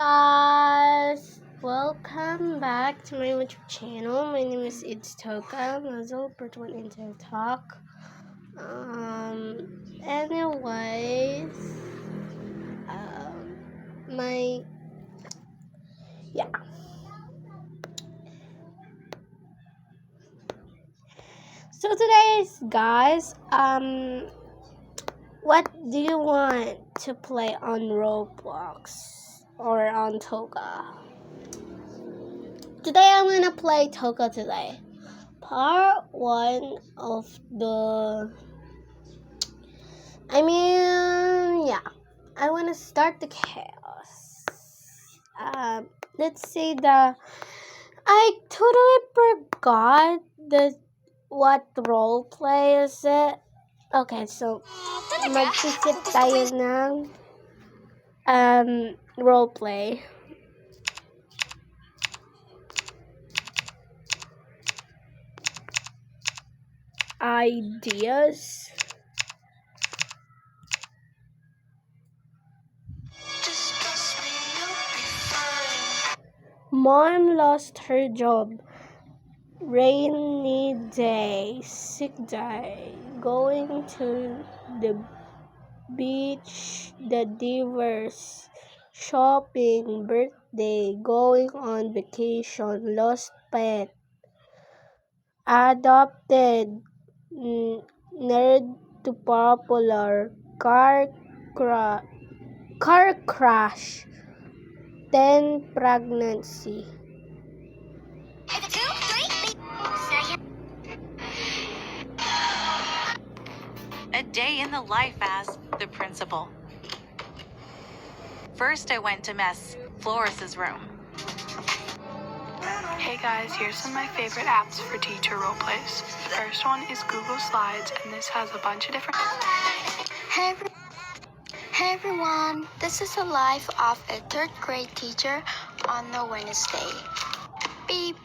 Guys, welcome back to my YouTube channel. My name is It's Toka Muzzle Part 1 Intel Talk. Anyways, my yeah. So today's guys, what do you want to play on Roblox or on Toga? Today I'm gonna play Toga today. Part 1 of the I want to start the chaos. Let's see I totally forgot what role play is it. Okay, so mag-isip tayo ng role play. Ideas. Mom lost her job. Rainy day, sick day, going to the beach, the divorce, shopping, birthday, going on vacation, lost pet, adopted, nerd to popular, car crash, 10 pregnancy. A day in the life as the principal. First, I went to Miss Floris's room. Hey guys, here's some of my favorite apps for teacher role plays. The first one is Google Slides, and this has a bunch of different... Hey everyone, this is the life of a third grade teacher on a Wednesday. Beep.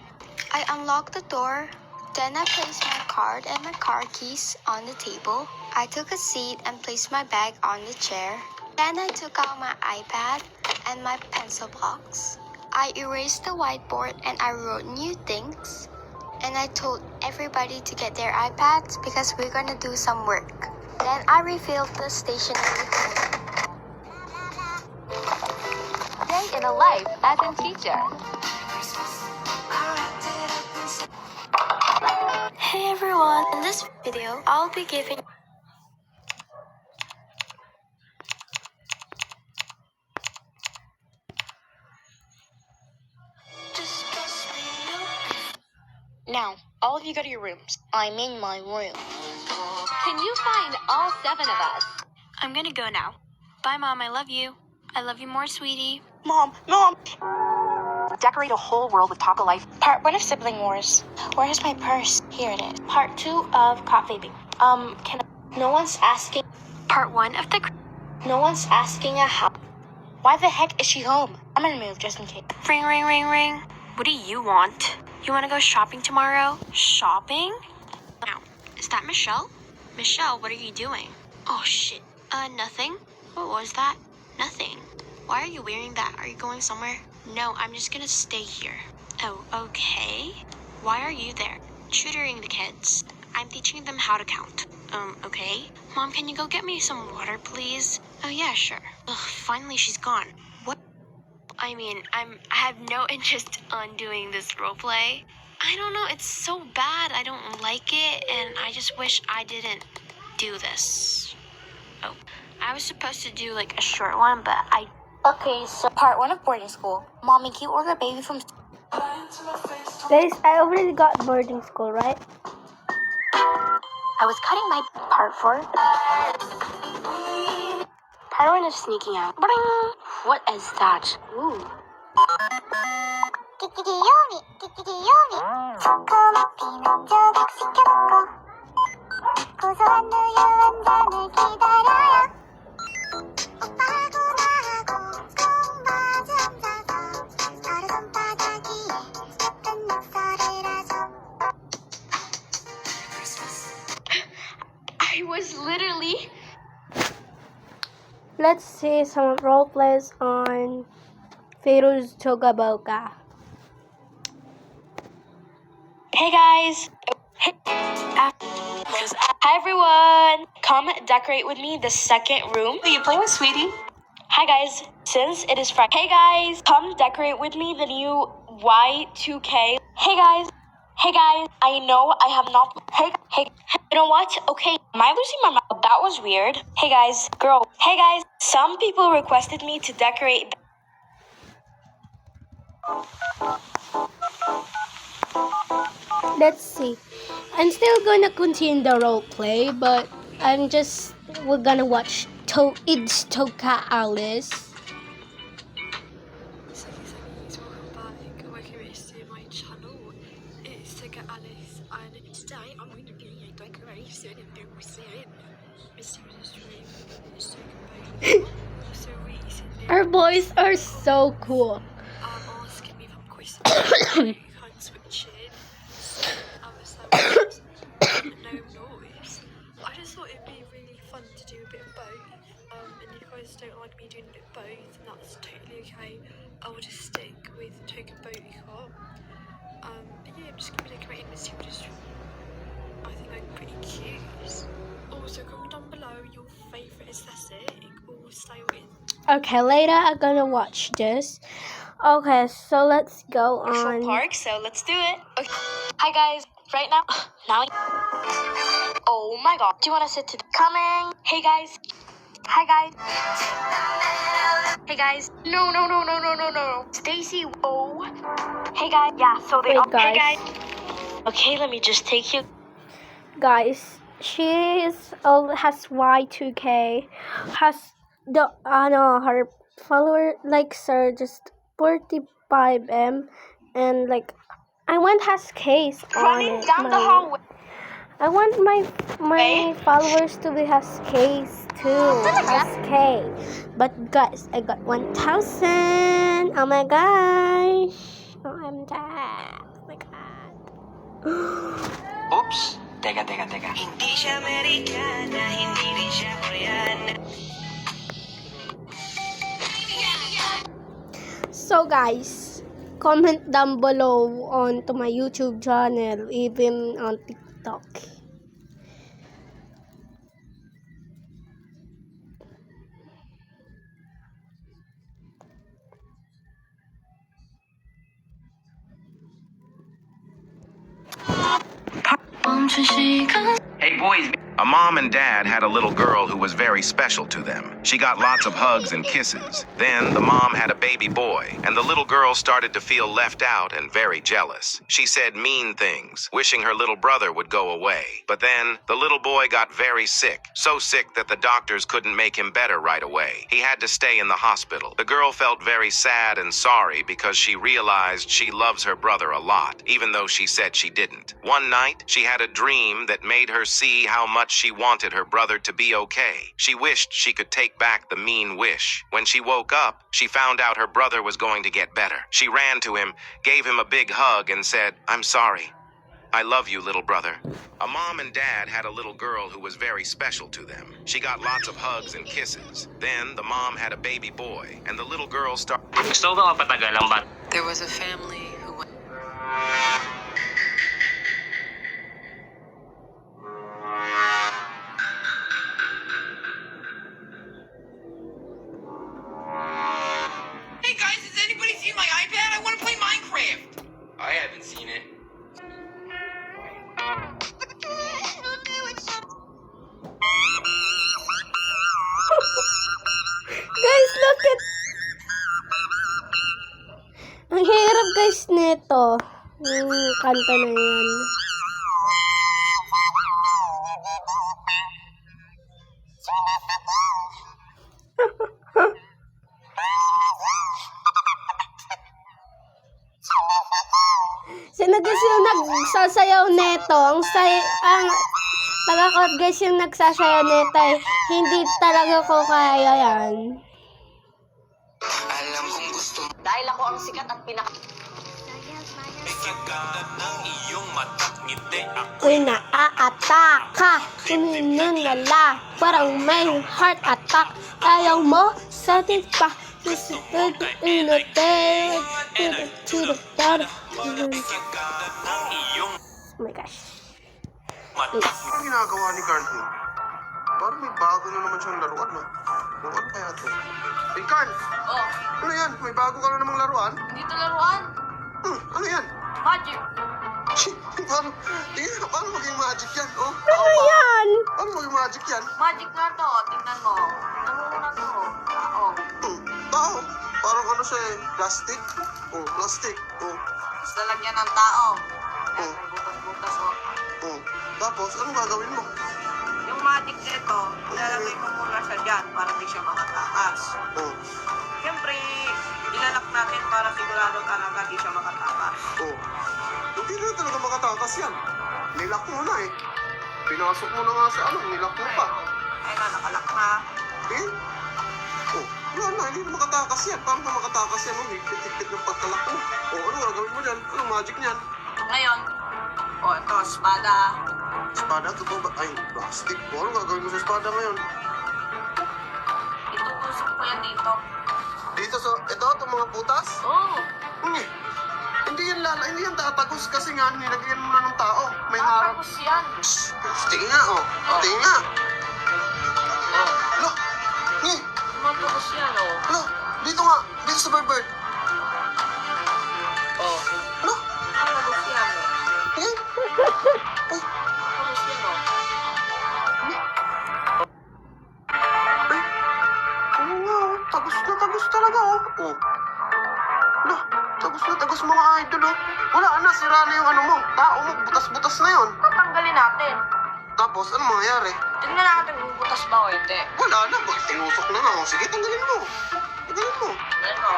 I unlocked the door, then I placed my card and my car keys on the table. I took a seat and placed my bag on the chair. Then I took out my iPad and my pencil box. I erased the whiteboard and I wrote new things. And I told everybody to get their iPads because we're gonna do some work. Then I refilled the stationery. Day in a life as a teacher. Hey everyone, in this video, I'll be giving Now, all of you go to your rooms. I'm in my room. Can you find all 7 of us? I'm gonna go now. Bye, Mom. I love you. I love you more, sweetie. Mom! Decorate a whole world with Taco Life. Part 1 of Sibling Wars. Where's my purse? Here it is. Part 2 of caught vaping. No one's asking. Part 1 of the... No one's asking a how. Why the heck is she home? I'm gonna move just in case. Ring, ring, ring, ring. What do you want? You wanna go shopping tomorrow? Shopping? Now, is that Michelle? Michelle, what are you doing? Oh, shit. Nothing. What was that? Nothing. Why are you wearing that? Are you going somewhere? No, I'm just gonna stay here. Oh, okay. Why are you there? Tutoring the kids. I'm teaching them how to count. Okay. Mom, can you go get me some water, please? Oh, yeah, sure. Ugh, finally she's gone. What? I have no interest on doing this roleplay. I don't know, it's so bad. I don't like it, and I just wish I didn't do this. Oh, I was supposed to do like a short one, but Okay, so part 1 of boarding school. Mommy, can you order a baby from... Guys, I already got boarding school, right? I was cutting my part 4. Part 1 is sneaking out. Bring! What is that? Ooh. I was literally... Let's see some role plays on Feroz Togaboka. Hey guys! Hi everyone! Come decorate with me the second room. Who are you playing with, sweetie? Hi guys, since it is Friday. Hey guys, come decorate with me the new Y2K. Hey guys, I know I have not. Hey, you know what? Okay, am I losing my mind? That was weird. Hey guys, some people requested me to decorate. Let's see. I'm still gonna continue the role play, but we're gonna watch It's Toka Alice. Welcome to my channel. It's Toka Alice, and today I'm going to be a decoration and doing mysterious dream. It's Toka So recently, Our boys are so cool. asking me if I'm questioning. You can't switch in. So I was like, no noise. I just thought it'd be really fun to do a bit of both. And if you guys don't like me doing a bit of both, then that's totally okay. I will just stick with Toka Boticop. But yeah, I'm just gonna be decorating this children's. I think I'm pretty cute. Also, comment down below your favourite aesthetic or style in. Okay, later I'm gonna watch this. Okay, so let's go Central on. Park, so let's do it. Okay. Hi guys, right now. Oh my god. Do you want to sit to coming? Hey guys. Hi guys. Hey guys. No. Stacy. Oh. Hey guys. Yeah. So they. Wait, Hey guys. guys. Okay, let me just take you. Guys, she has Y2K, has her follower likes are just 45M, and like I want has case on Running it. down the hallway. I want my followers to be has case too, has K. But guys, I got 1,000. Oh my gosh! Oh, I'm dead. Oh my god. Oops. Teka. Hindi siya Amerikana, hindi rin siya Koreana. So guys, comment down below to my YouTube channel, even on TikTok. Hey boys. A mom and dad had a little girl who was very special to them. She got lots of hugs and kisses. Then the mom had a baby boy, and the little girl started to feel left out and very jealous. She said mean things, wishing her little brother would go away. But then the little boy got very sick, so sick that the doctors couldn't make him better right away. He had to stay in the hospital. The girl felt very sad and sorry because she realized she loves her brother a lot, even though she said she didn't. One night, she had a dream that made her see how much she wanted her brother to be okay. She wished she could take back the mean wish. When she woke up, she found out her brother was going to get better. She ran to him, gave him a big hug, and said, "I'm sorry. I love you, little brother." A mom and dad had a little girl who was very special to them. She got lots of hugs and kisses. Then the mom had a baby boy, and the little girl started. Gusto ko mapatagal ang bat. There was a family who went. Hey guys, has anybody seen my iPad? I want to play Minecraft. I haven't seen it. Guys, look at... Ang hirap guys nito. Yung kanta na yan. Sino guys yung nagsasayaw neto? Tagakot guys yung nagsasayaw neto eh. Hindi talaga ko kaya yan. Alam kong gusto. Dahil ako ang sikat at Uy, naaataka. Kuninunala. Parang may heart attack. Ayaw mo? Satisfa. Just in the day, to the bottom. Oh my gosh. Ano ginagawa ni Carl ko? Parang may bago na naman siyang laruan, no? Ano kaya to? Hey, Carl! Oh, Ano yan? May bago ka na namang laruan? dito laruan. Ano yan? Magic. Paano maging magic yan? Oh, Ano yan? paano maging magic yan? Magic na to. Tingnan mo. Namumuna to. Oh. Tao. Parang ano siya eh. Plastic. Oh, plastic. Oh, Tapos lalagyan ng tao. Yan, Oh. may butas-butas oh. oh. Tapos, anong gagawin mo? Yung magic nito, ilalagay ko muna siya dyan para di siya makatakas. Oh, Siyempre, ilalak natin para sigurado talaga di siya makatakas. oh. Hindi na talaga makatakas yan. Nilak mo na eh. Pinasok mo na nga sa ano, nilak mo pa. Ayun na, nakalak na. Eh? Oh, wala na, hindi na makatakas yan. Paano na makatakas yan? Oh, higpit-higpit ng pagkalak mo. Oh, ano gagawin mo dyan? Anong magic niyan? Ngayon, ito, espada. Espada? Totoo ba? Ay, plastic. Oh, ano gagawin mo sa espada ngayon? Itutusok ko yan dito. Dito sa, ito, itong mga putas? Oo. Hindi yan tatagos kasi nga, nilagyan mo na ng tao. May harap. Tapos yan. Shhh! Tingin nga, oh. Tingin nga. Lo! Matapos yan, oh. Lo! Dito nga. Dito sa bird. Oh. Lo! Matapos yan, oh. Tingin. Ay, Matapos yan, oh. oo nga, oh. Tagos talaga, oh. Oh. Lo! Tagos mga idol, oh. Wala na, sira na yung ano mo. Tao mo, butas-butas na yun. Tatanggalin natin. Tapos, ano mangyayari? Tingnan natin kung butas ba o hindi. Wala na, bakit tinusok na nga? Oh, sige, tanggalin mo. Tanggalin mo. Ano?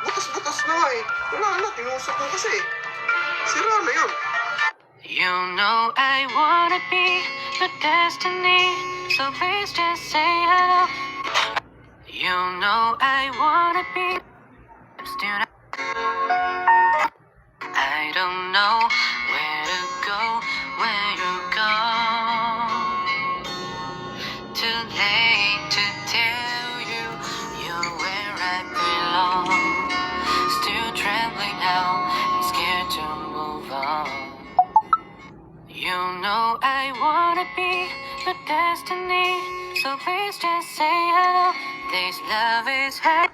Butas-butas na nga eh. Wala na, tinusok mo kasi. Sira na yun. You know I wanna be your destiny, so please just say hello. You know I wanna be still. I don't know where to go, where you go. Too late to tell you you're where I belong. Still trembling now, I'm scared to move on. You know I wanna be your destiny, so please just say hello. This love is hurt.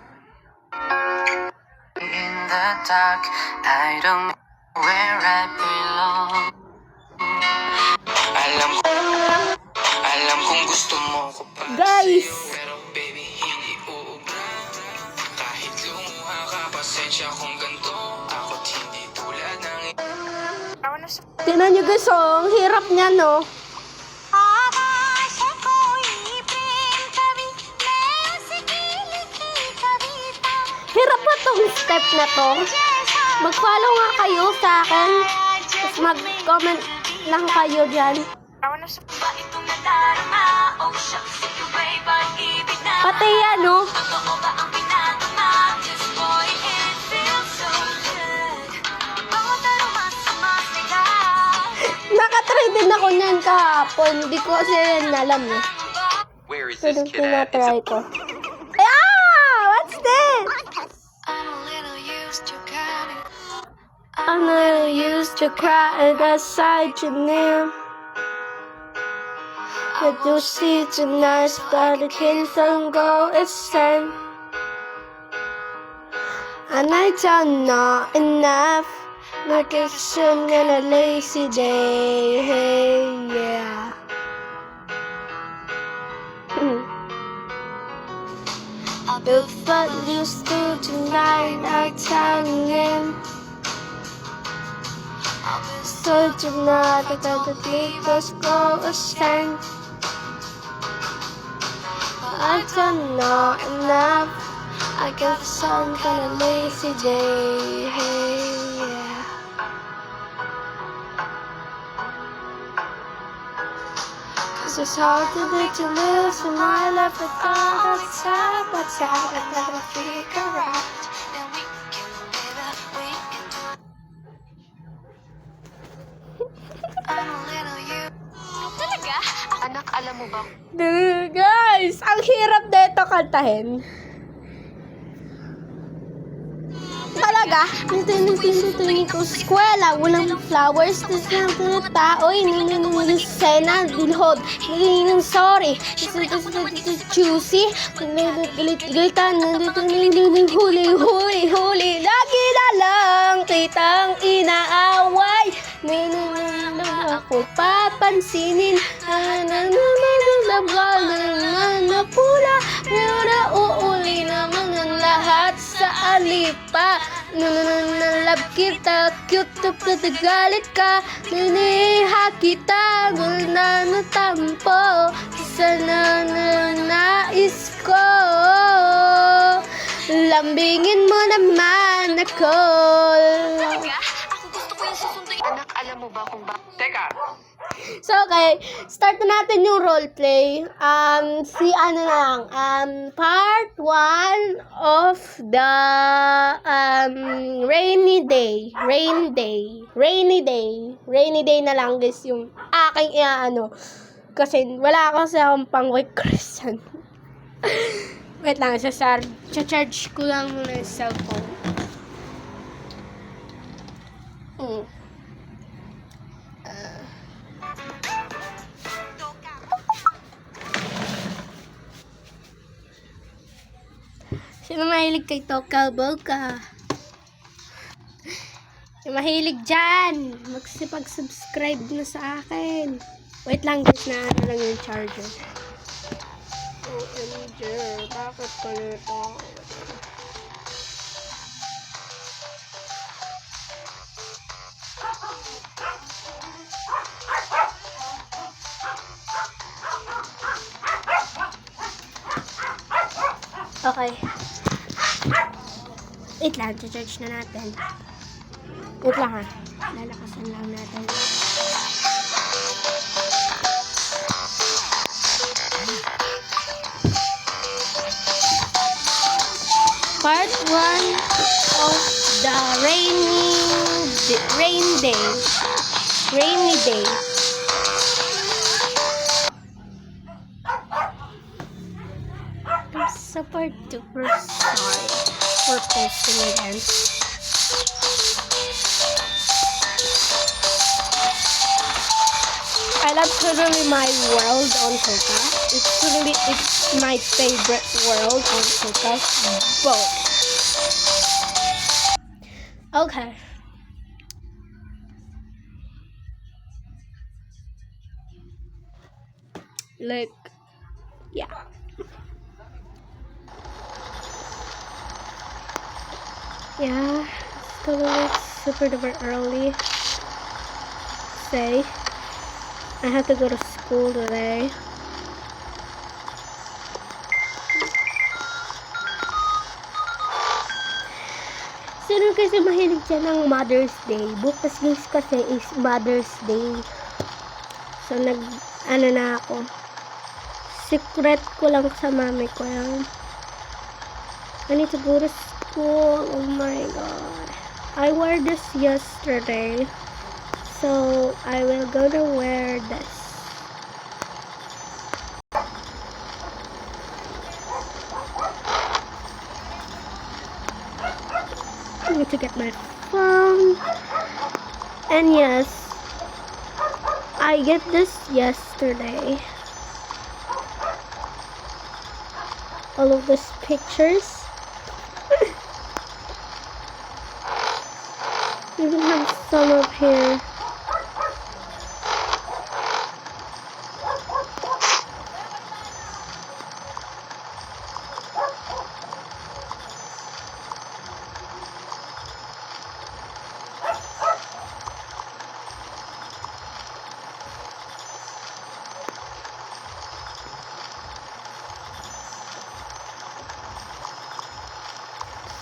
In the dark, I don't know where I belong. Alam kong gusto mo ko pa. Guys! Pero baby, hindi uubra. Kahit lumuha ka, pasensya kung ganito. Ako't hindi tulad ng Tingnan nyo guys, oh. Ang hirap niya, no? Hirap ba tong step na to? Mag-follow nga kayo sa akin. Tapos mag-comment lang kayo dyan. Pati yan, no? Nakatry din ako niyan kahapon. Hindi ko kasi alam eh. Where is Pero this kid at? It's tinatry ko. Ah! What's this? I'm not used to cry outside your name. I do see tonight that the kids don't go insane. And I don't know enough. Like it's some kind of lazy day. Hey, yeah. If I used to tonight, I tell him. So tonight, I got the deepest go ascend. I don't know enough. I guess some kind of lazy day. Hey, yeah. Cause it's hard to be to lose in my life without a time. What's out? I never figure out. Talaga? Anak, alam mo ba? Guys, ang hirap na ito kantahin. talaga. Tuwing ko sa eskwela, walang flowers. Taoy, sena, dilhod. Sorry. Juicy. Galit-galitan. Huli. Lagi na lang kitang inaaway. Ako papansinin. Na pula. Uuli naman ang lahat sa alipa. Love kita, cute, galit ka. Niniha kita, natampo. Sana nais ko. Lambingin mo naman ako. Ako gusto ko yung susunduin. Anak, alam mo ba kung ba... Teka, So, okay. Start na natin yung roleplay. Part 1 of the rainy day. Rainy day na lang, guys, yung aking kasi wala akong pang-white Christian. Wait lang, charge ko lang muna yung cellphone. Sino mahilig kay Toka Boka? Yung mahilig dyan, magsipag-subscribe na sa akin. Wait lang guys, na lang yung charger. OMG, bakit pa nito? Okay. Wait lang, charge na natin. Wait lang ha. Lalakasan lang natin. Part 1 of the rainy day. I'm super duper sorry for posting again. I love totally my world on Toka. It's my favorite world on Toka. Both. Okay. Like, yeah. Yeah, it's totally super duper early. Say, I have to go to school today. Sino kasi mahilig dyan ng Mother's Day? Bukas guys kasi is Mother's Day. So na ako. Secret ko lang sa mami ko yan. I need to go to school. Oh my god. I wore this yesterday. So I will gonna wear this. I need to get my phone. And yes, I get this yesterday. All of these pictures. Even have some up here.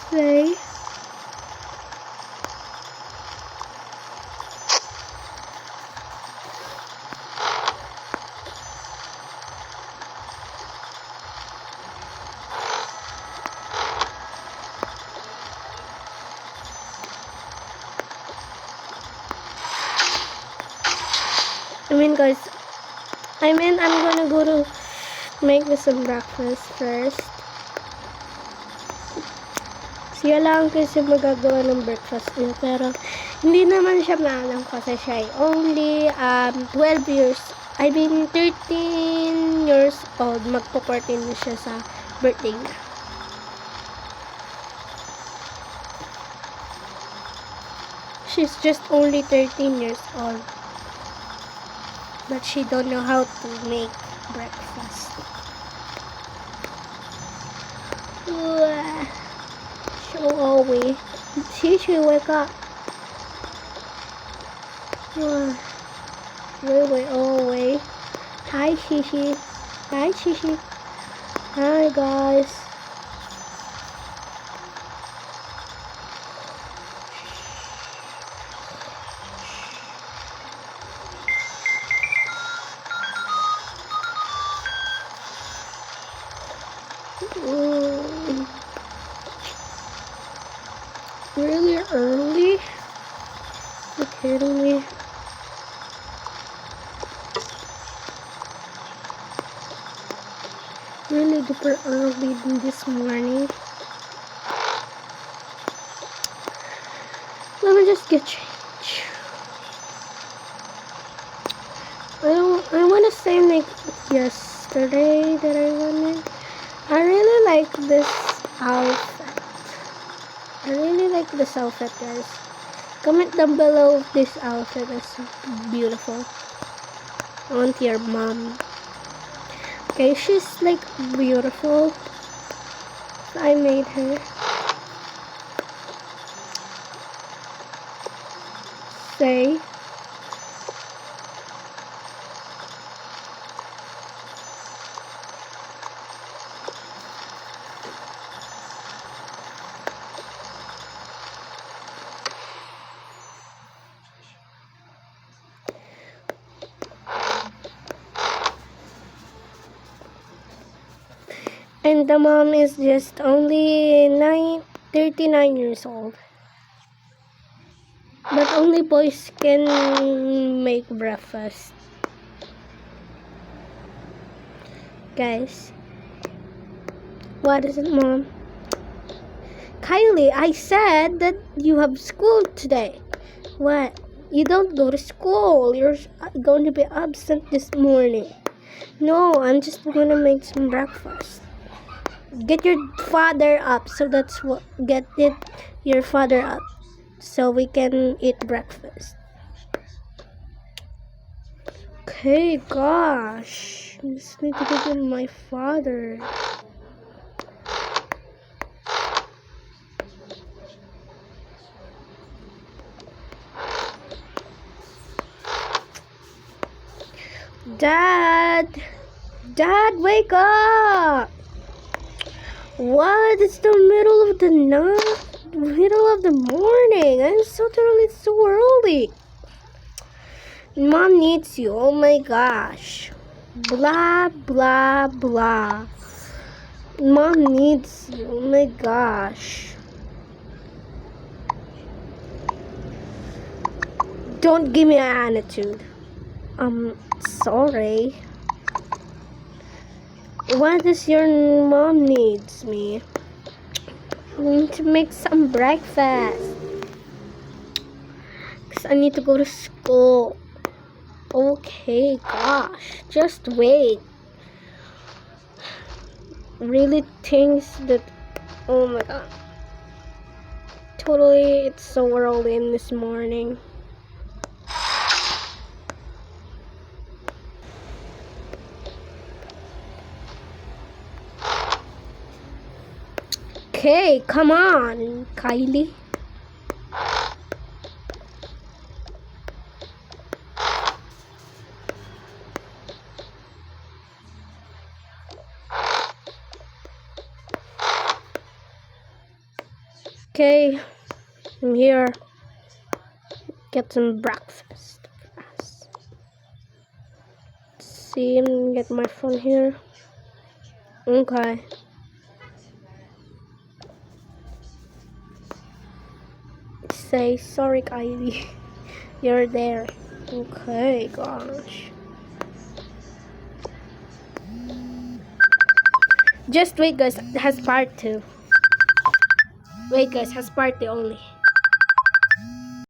Say. I'm gonna go to make me some breakfast first. Siya lang kasi magagawa ng breakfast niya. Pero, hindi naman siya maalam kasi siya ay only 12 years. I mean, 13 years old. Magpo-14 na siya sa birthday niya. She's just only 13 years old. But she don't know how to make breakfast. So always. Shishi, wake up. Wait, always. Hi, Shishi. Hi, Shishi. Hi, guys. Really early? You kidding me? Really super early this morning. Let me just get changed. I wanna say like yesterday that I wanted. I really like this outfit. I really like this outfit, guys. Comment down below if this outfit is beautiful. I want your mom. Okay, she's like beautiful. So I made her. Say. And the mom is just only 39 years old. But only boys can make breakfast. Guys. What is it, Mom? Kylie, I said that you have school today. What? You don't go to school. You're going to be absent this morning. No, I'm just gonna make some breakfast. Get your father up. So that's what. Your father up. So we can eat breakfast. Okay, gosh. I just need to go to my father. Dad, wake up! What? It's the middle of the night, middle of the morning. I'm so totally so early. Mom needs you. Oh my gosh. Blah blah blah. Mom needs you. Oh my gosh. Don't give me an attitude. Sorry. What does your mom needs me? I need to make some breakfast. Because I need to go to school. Okay, gosh. Just wait. Really thinks that... Oh my god. Totally, it's so early in this morning. Okay, come on, Kylie. Okay, I'm here. Get some breakfast. See, get my phone here. Okay. Say sorry, Kylie. You're there. Okay, gosh. Just wait, guys. It has part 2. Wait guys, has party only.